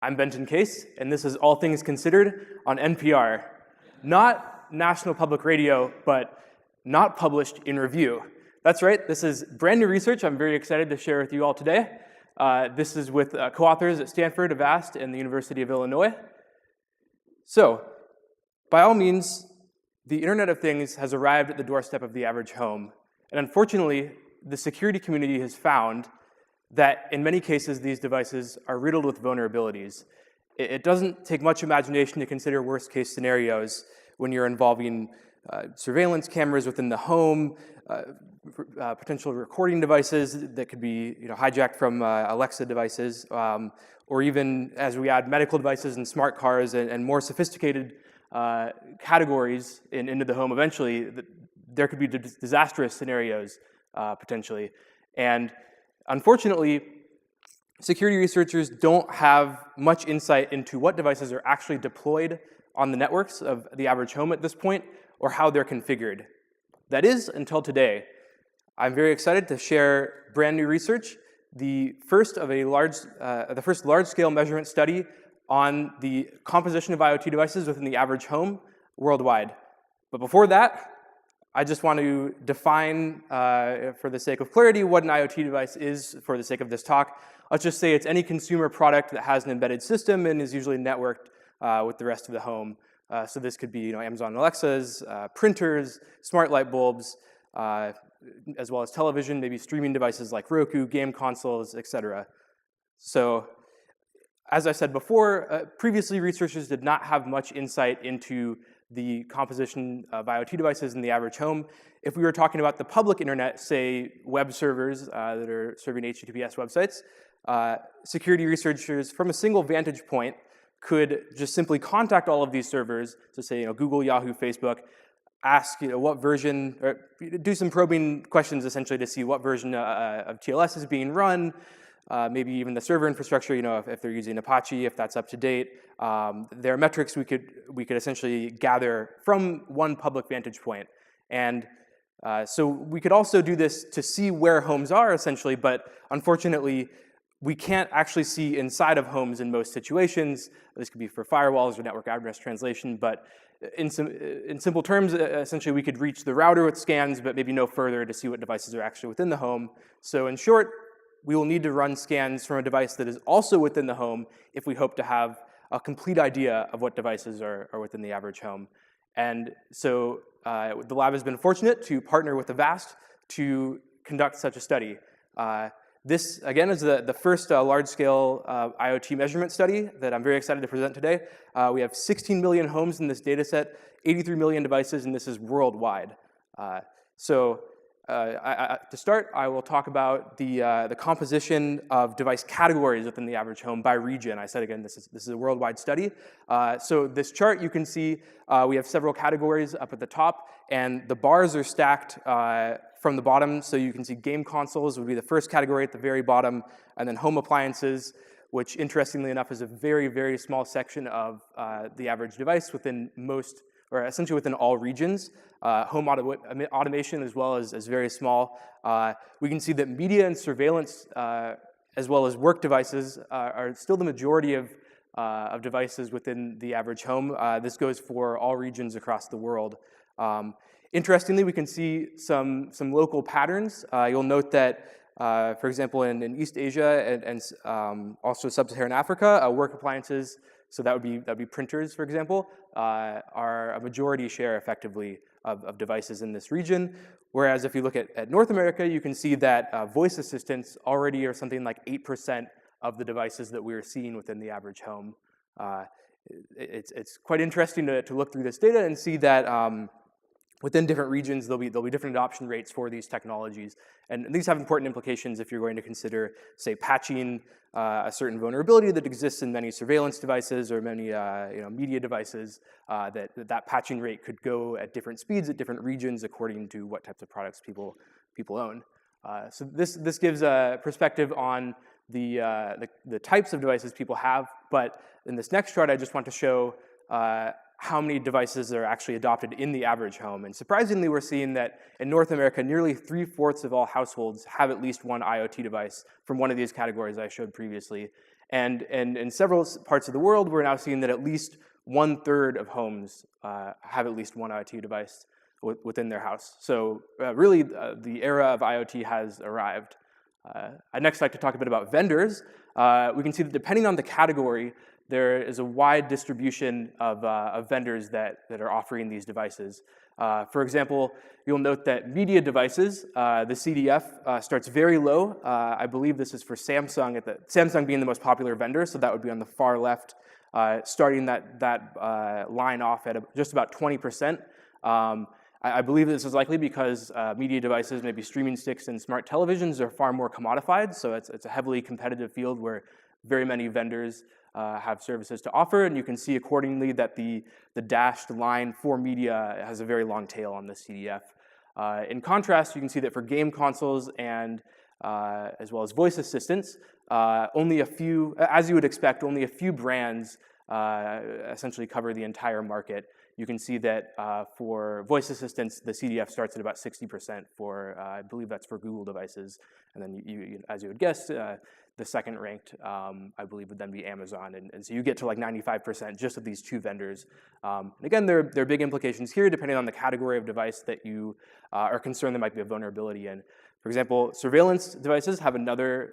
I'm Benton Case, and this is All Things Considered on NPR. Not National Public Radio, but not published in review. That's right, this is brand new research I'm very excited to share with you all today. This is with co-authors at Stanford, Avast, and the University of Illinois. So, by all means, the Internet of Things has arrived at the doorstep of the average home. And unfortunately, the security community has found that in many cases, these devices are riddled with vulnerabilities. It doesn't take much imagination to consider worst-case scenarios when you're involving surveillance cameras within the home, potential recording devices that could be hijacked from Alexa devices, or even as we add medical devices and smart cars and more sophisticated categories into the home eventually, there could be disastrous scenarios potentially. And unfortunately, security researchers don't have much insight into what devices are actually deployed on the networks of the average home at this point, or how they're configured. That is, until today. I'm very excited to share brand new research, the first large-scale measurement study on the composition of IoT devices within the average home worldwide. But before that, I just want to define, for the sake of clarity, what an IoT device is for the sake of this talk. Let's just say it's any consumer product that has an embedded system and is usually networked with the rest of the home. So this could be Amazon Alexas, printers, smart light bulbs, as well as television, maybe streaming devices like Roku, game consoles, etc. So as I said before, previously researchers did not have much insight into the composition of IoT devices in the average home. If we were talking about the public internet, say web servers that are serving HTTPS websites, security researchers from a single vantage point could just simply contact all of these servers, so say Google, Yahoo, Facebook, ask what version, or do some probing questions essentially to see what version of TLS is being run, maybe even the server infrastructure, if they're using Apache, if that's up to date. There are metrics we could essentially gather from one public vantage point. And so we could also do this to see where homes are essentially, but unfortunately, we can't actually see inside of homes in most situations. This could be for firewalls or network address translation, but in simple terms, essentially we could reach the router with scans, but maybe no further to see what devices are actually within the home. So in short, we will need to run scans from a device that is also within the home if we hope to have a complete idea of what devices are within the average home. And so the lab has been fortunate to partner with Avast to conduct such a study. This, again, is the first large-scale IoT measurement study that I'm very excited to present today. We have 16 million homes in this data set, 83 million devices, and this is worldwide. To start, I will talk about the composition of device categories within the average home by region. I said again, this is a worldwide study. So this chart, you can see we have several categories up at the top, and the bars are stacked from the bottom. So you can see game consoles would be the first category at the very bottom, and then home appliances, which interestingly enough is a very, very small section of the average device within most, or essentially within all regions. Home automation as well is very small. We can see that media and surveillance as well as work devices are still the majority of devices within the average home. This goes for all regions across the world. Interestingly, we can see some local patterns. You'll note that, for example, in East Asia and also Sub-Saharan Africa, work appliances, so that would be printers, for example, are a majority share effectively of devices in this region. Whereas if you look at North America, you can see that voice assistants already are something like 8% of the devices that we're seeing within the average home. It's quite interesting to look through this data and see that within different regions, there'll be different adoption rates for these technologies. And these have important implications if you're going to consider, say, patching a certain vulnerability that exists in many surveillance devices or many media devices, that patching rate could go at different speeds at different regions according to what types of products people own. So this gives a perspective on the types of devices people have. But in this next chart, I just want to show how many devices are actually adopted in the average home. And surprisingly, we're seeing that in North America, nearly 3/4 of all households have at least one IoT device from one of these categories I showed previously. And in several parts of the world, we're now seeing that at least 1/3 of homes have at least one IoT device within their house. So really, the era of IoT has arrived. I'd next like to talk a bit about vendors. We can see that depending on the category, there is a wide distribution of vendors that are offering these devices. For example, you'll note that media devices, the CDF, starts very low. I believe this is for Samsung, Samsung being the most popular vendor, so that would be on the far left, starting that line off at just about 20%. I believe this is likely because media devices, maybe streaming sticks and smart televisions, are far more commodified, so it's a heavily competitive field where very many vendors have services to offer, and you can see accordingly that the dashed line for media has a very long tail on the CDF. In contrast, you can see that for game consoles and as well as voice assistants, only a few, as you would expect, only a few brands essentially cover the entire market. You can see that for voice assistants, the CDF starts at about 60% for, I believe that's for Google devices. And then, as you would guess, the second ranked, I believe, would then be Amazon. And so you get to like 95% just of these two vendors. And again, there are big implications here depending on the category of device that you are concerned there might be a vulnerability in. For example, surveillance devices have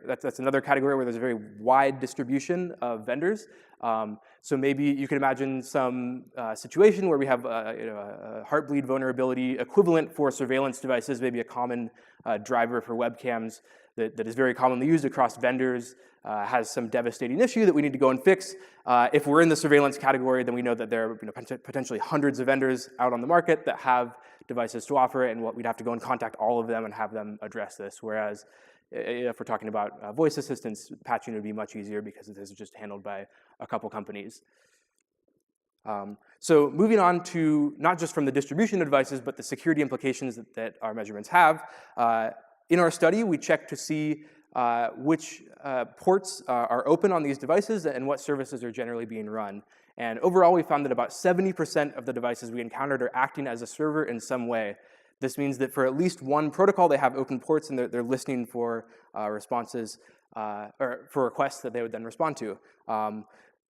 that's another category where there's a very wide distribution of vendors. So maybe you could imagine some situation where we have a heartbleed vulnerability equivalent for surveillance devices, maybe a common driver for webcams that is very commonly used across vendors, has some devastating issue that we need to go and fix. If we're in the surveillance category, then we know that there are potentially hundreds of vendors out on the market that have devices to offer it, and we'd have to go and contact all of them and have them address this. Whereas if we're talking about voice assistants, patching would be much easier because this is just handled by a couple companies. So moving on to not just from the distribution of devices, but the security implications that our measurements have. In our study, we checked to see which ports are open on these devices and what services are generally being run. And overall, we found that about 70% of the devices we encountered are acting as a server in some way. This means that for at least one protocol, they have open ports and they're listening for responses or for requests that they would then respond to.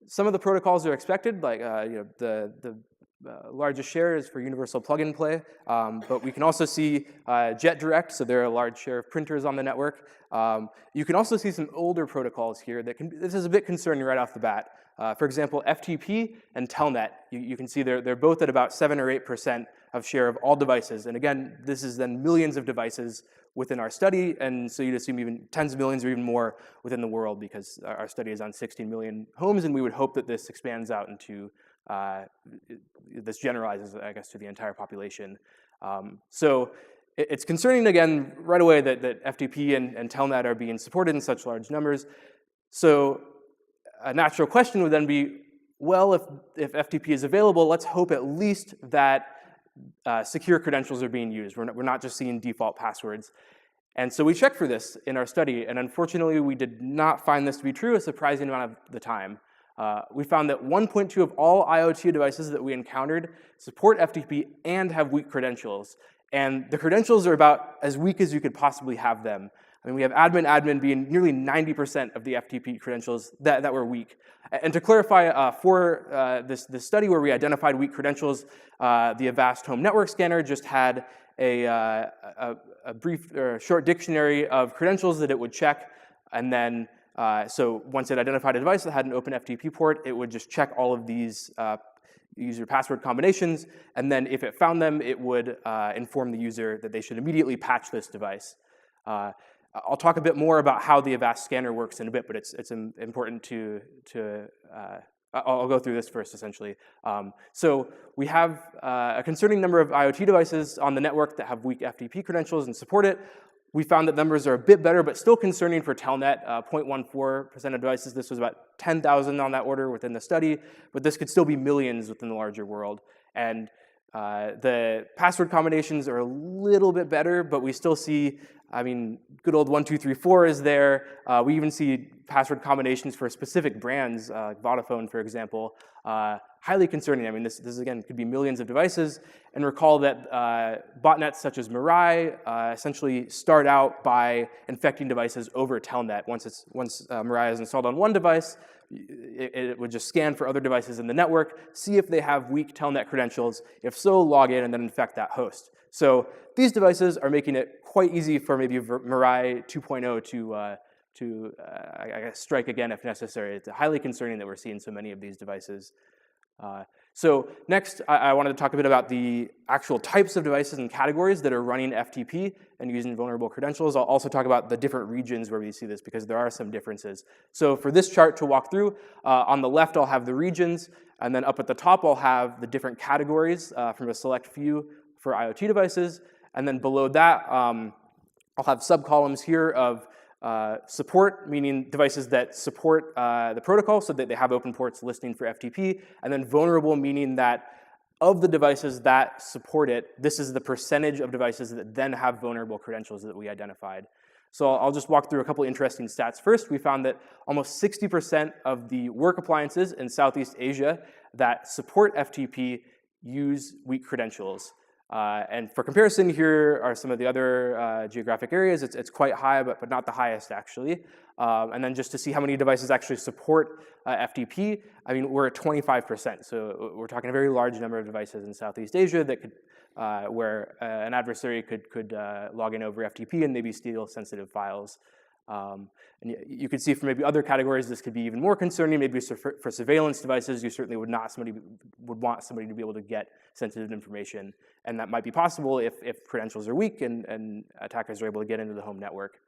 Some of the protocols are expected, like the largest share is for universal plug-and-play, but we can also see JetDirect, so there are a large share of printers on the network. You can also see some older protocols here this is a bit concerning right off the bat. For example, FTP and Telnet, you can see they're both at about 7 or 8% of share of all devices. And again, this is then millions of devices within our study, and so you'd assume even tens of millions or even more within the world because our study is on 16 million homes, and we would hope that this expands out into, this generalizes, I guess, to the entire population. So it's concerning, again, right away that FTP and Telnet are being supported in such large numbers. So a natural question would then be, well, if FTP is available, let's hope at least that secure credentials are being used. We're not just seeing default passwords. And so we checked for this in our study, and unfortunately, we did not find this to be true a surprising amount of the time. We found that 1.2 of all IoT devices that we encountered support FTP and have weak credentials. And the credentials are about as weak as you could possibly have them. I mean, we have admin being nearly 90% of the FTP credentials that were weak. And to clarify, for this study where we identified weak credentials, the Avast Home Network Scanner just had a brief or short dictionary of credentials that it would check, and then so once it identified a device that had an open FTP port, it would just check all of these user password combinations, and then if it found them, it would inform the user that they should immediately patch this device. I'll talk a bit more about how the Avast scanner works in a bit, but it's important to I'll go through this first, essentially. So we have a concerning number of IoT devices on the network that have weak FTP credentials and support it. We found that numbers are a bit better, but still concerning for Telnet, 0.14% of devices. This was about 10,000 on that order within the study, but this could still be millions within the larger world. And the password combinations are a little bit better, but we still see I mean, good old 1234 is there. We even see password combinations for specific brands, Vodafone, for example. Highly concerning. I mean, this again could be millions of devices. And recall that botnets such as Mirai essentially start out by infecting devices over Telnet. Once Mirai is installed on one device, it would just scan for other devices in the network, see if they have weak Telnet credentials. If so, log in and then infect that host. So these devices are making it quite easy for maybe Mirai 2.0 to I guess strike again if necessary. It's highly concerning that we're seeing so many of these devices. So next, I wanted to talk a bit about the actual types of devices and categories that are running FTP and using vulnerable credentials. I'll also talk about the different regions where we see this because there are some differences. So for this chart to walk through, on the left I'll have the regions, and then up at the top I'll have the different categories from a select few for IoT devices, and then below that I'll have subcolumns here of support, meaning devices that support the protocol so that they have open ports listening for FTP, and then vulnerable, meaning that of the devices that support it, this is the percentage of devices that then have vulnerable credentials that we identified. So I'll just walk through a couple interesting stats. First, we found that almost 60% of the work appliances in Southeast Asia that support FTP use weak credentials. And for comparison, here are some of the other geographic areas. It's quite high, but not the highest, actually. And then just to see how many devices actually support FTP, I mean, we're at 25%. So we're talking a very large number of devices in Southeast Asia that could, where an adversary could log in over FTP and maybe steal sensitive files. And you could see for maybe other categories, this could be even more concerning. Maybe for surveillance devices, you certainly would want somebody to be able to get sensitive information. And that might be possible if credentials are weak and attackers are able to get into the home network.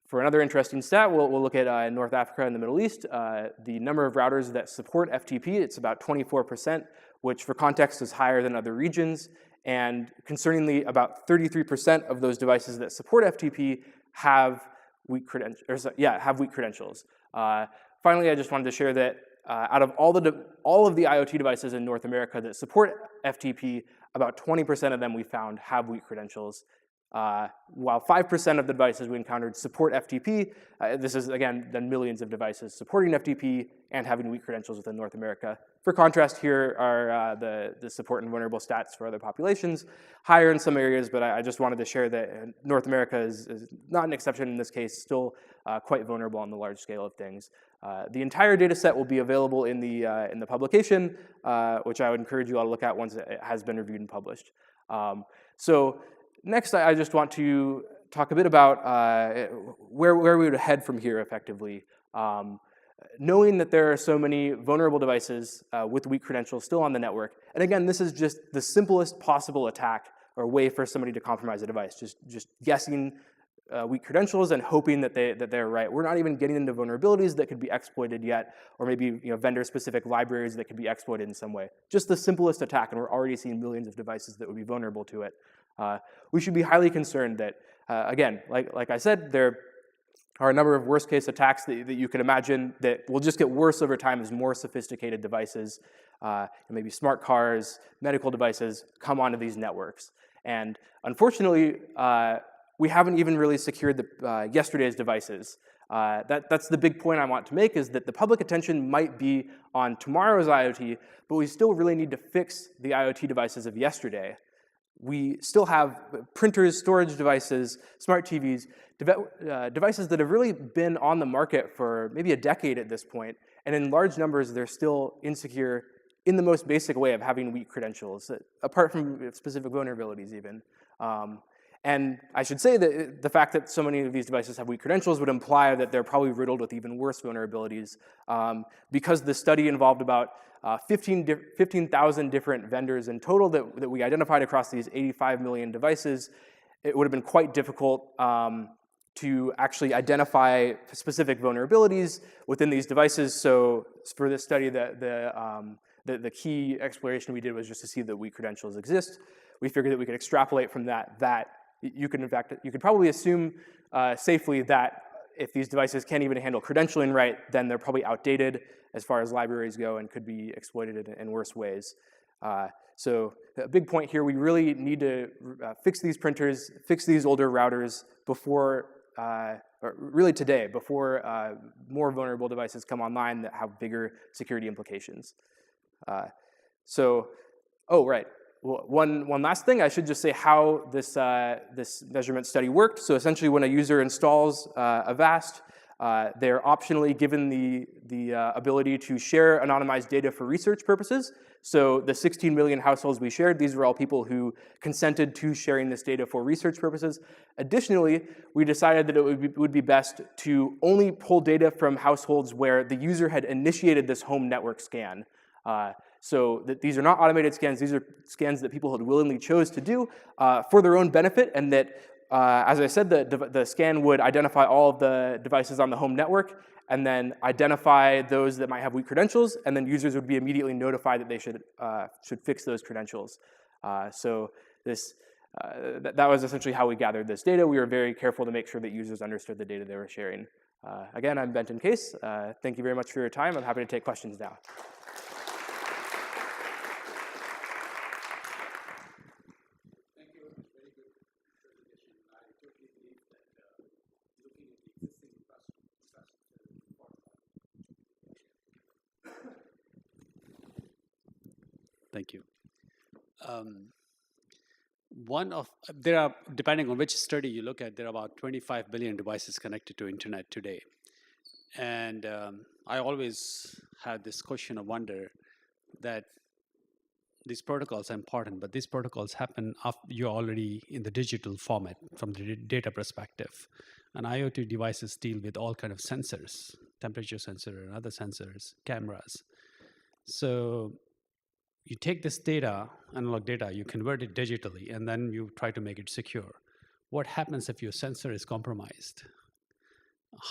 For another interesting stat, we'll look at North Africa and the Middle East. The number of routers that support FTP, it's about 24%, which for context is higher than other regions. And concerningly, about 33% of those devices that support FTP have weak credentials. Finally, I just wanted to share that out of all of the IoT devices in North America that support FTP, about 20% of them we found have weak credentials. While 5% of the devices we encountered support FTP, this is, again, then millions of devices supporting FTP and having weak credentials within North America. For contrast, here are the support and vulnerable stats for other populations, higher in some areas, but I just wanted to share that North America is not an exception in this case, still quite vulnerable on the large scale of things. The entire data set will be available in the publication, which I would encourage you all to look at once it has been reviewed and published. So next, I just want to talk a bit about where we would head from here effectively. Knowing that there are so many vulnerable devices with weak credentials still on the network, and again, this is just the simplest possible attack or way for somebody to compromise a device, just guessing weak credentials and hoping that they're right. We're not even getting into vulnerabilities that could be exploited yet, or maybe vendor-specific libraries that could be exploited in some way. Just the simplest attack, and we're already seeing millions of devices that would be vulnerable to it. We should be highly concerned that, again, like I said, there are a number of worst-case attacks that you can imagine that will just get worse over time as more sophisticated devices, maybe smart cars, medical devices, come onto these networks. And unfortunately, we haven't even really secured yesterday's devices. That's the big point I want to make, is that the public attention might be on tomorrow's IoT, but we still really need to fix the IoT devices of yesterday. We still have printers, storage devices, smart TVs, devices that have really been on the market for maybe a decade at this point, and in large numbers, they're still insecure in the most basic way of having weak credentials, apart from specific vulnerabilities even. And I should say that the fact that so many of these devices have weak credentials would imply that they're probably riddled with even worse vulnerabilities, because the study involved about 15,000 different vendors in total that we identified across these 85 million devices. It would have been quite difficult to actually identify specific vulnerabilities within these devices. So for this study, the key exploration we did was just to see that weak credentials exist. We figured that we could extrapolate from that you could probably assume safely that if these devices can't even handle credentialing right, then they're probably outdated as far as libraries go and could be exploited in worse ways. So a big point here, we really need to fix these printers, fix these older routers before, or really today, before more vulnerable devices come online that have bigger security implications. Oh, right. Well, one last thing, I should just say how this, this measurement study worked. So essentially when a user installs Avast, they're optionally given the ability to share anonymized data for research purposes. So the 16 million households we shared, these were all people who consented to sharing this data for research purposes. Additionally, we decided that it would be best to only pull data from households where the user had initiated this home network scan. So that these are not automated scans, these are scans that people had willingly chose to do for their own benefit, and that, as I said, the scan would identify all of the devices on the home network, and then identify those that might have weak credentials, and then users would be immediately notified that they should fix those credentials. So that was essentially how we gathered this data. We were very careful to make sure that users understood the data they were sharing. Again, I'm Benton Case. Thank you very much for your time. I'm happy to take questions now. Thank you. There are, depending on which study you look at, there are about 25 billion devices connected to internet today. And I always had this question of wonder that these protocols are important, but these protocols happen after you're already in the digital format from the data perspective. And IoT devices deal with all kind of sensors, temperature sensor and other sensors, cameras. So you take this data, analog data, you convert it digitally, and then you try to make it secure. What happens if your sensor is compromised?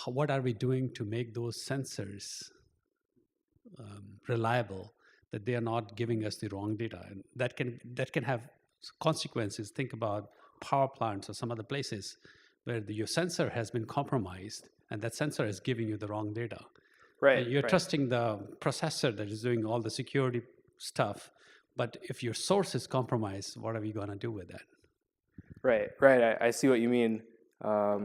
What are we doing to make those sensors reliable, that they are not giving us the wrong data? And that can have consequences. Think about power plants or some other places where your sensor has been compromised, and that sensor is giving you the wrong data. Right. And you're trusting the processor that is doing all the security stuff, but if your source is compromised, what are we going to do with that? Right. I see what you mean. I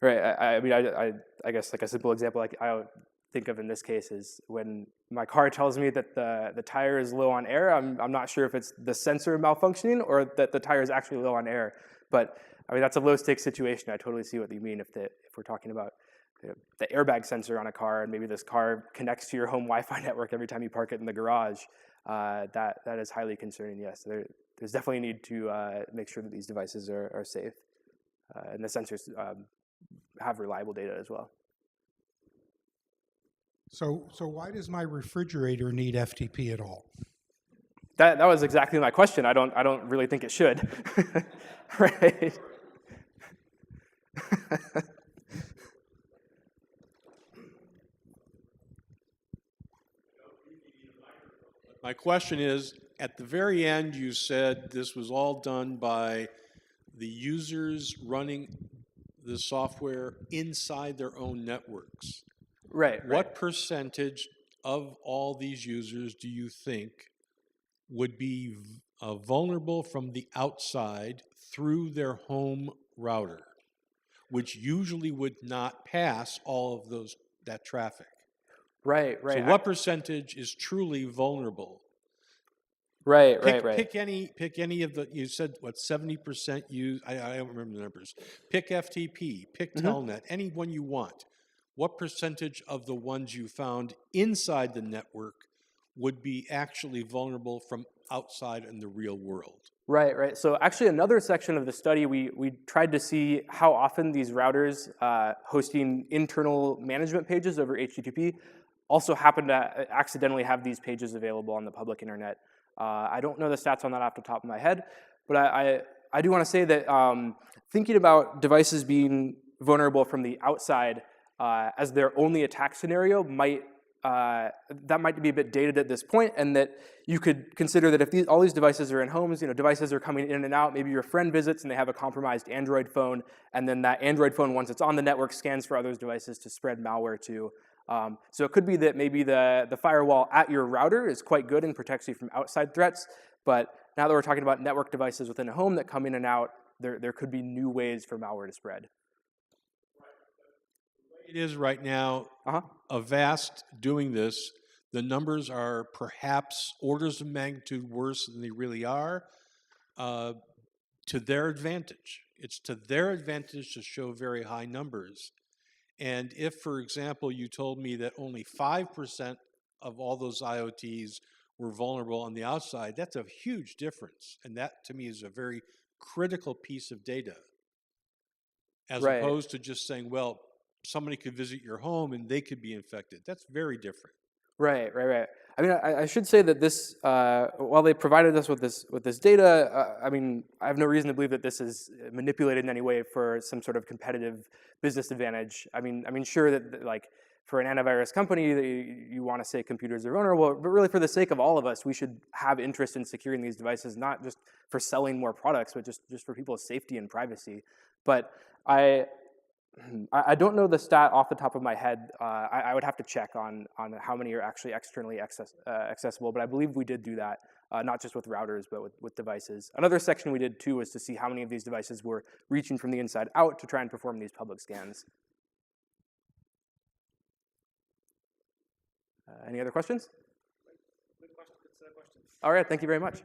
mean, I guess like a simple example like I would think of in this case is when my car tells me that the tire is low on air, I'm not sure if it's the sensor malfunctioning or that the tire is actually low on air. But I mean, that's a low-stakes situation. I totally see what you mean if we're talking about the airbag sensor on a car, and maybe this car connects to your home Wi-Fi network every time you park it in the garage. That is highly concerning. Yes, there's definitely a need to make sure that these devices are safe, and the sensors have reliable data as well. So why does my refrigerator need FTP at all? That was exactly my question. I don't really think it should. Right. My question is, at the very end, you said this was all done by the users running the software inside their own networks. Right. What percentage of all these users do you think would be vulnerable from the outside through their home router, which usually would not pass all of that traffic? Right. So what percentage is truly vulnerable? Right. Pick any of the, you said, what, 70% use, I don't remember the numbers. Pick FTP, pick Telnet, any one you want. What percentage of the ones you found inside the network would be actually vulnerable from outside in the real world? Right. So actually another section of the study, we tried to see how often these routers hosting internal management pages over HTTP also happen to accidentally have these pages available on the public internet. I don't know the stats on that off the top of my head, but I do want to say that thinking about devices being vulnerable from the outside as their only attack scenario might be a bit dated at this point, and that you could consider that if all these devices are in homes, devices are coming in and out, maybe your friend visits and they have a compromised Android phone, and then that Android phone, once it's on the network, scans for others' devices to spread malware to. So it could be that maybe the firewall at your router is quite good and protects you from outside threats, but now that we're talking about network devices within a home that come in and out, there could be new ways for malware to spread. It is right now, Uh-huh. Avast doing this, the numbers are perhaps orders of magnitude worse than they really are, to their advantage. It's to their advantage to show very high numbers. And if, for example, you told me that only 5% of all those IoTs were vulnerable on the outside, that's a huge difference. And that, to me, is a very critical piece of data. As Right. opposed to just saying, well, somebody could visit your home and they could be infected. That's very different. Right. I mean, I should say that this, while they provided us with this data, I mean, I have no reason to believe that this is manipulated in any way for some sort of competitive business advantage. I mean, sure that like for an antivirus company, you want to say computers are vulnerable, but really for the sake of all of us, we should have interest in securing these devices, not just for selling more products, but just for people's safety and privacy. But I don't know the stat off the top of my head. I would have to check on how many are actually externally accessible, but I believe we did do that, not just with routers, but with devices. Another section we did too was to see how many of these devices were reaching from the inside out to try and perform these public scans. Any other questions? All right, thank you very much.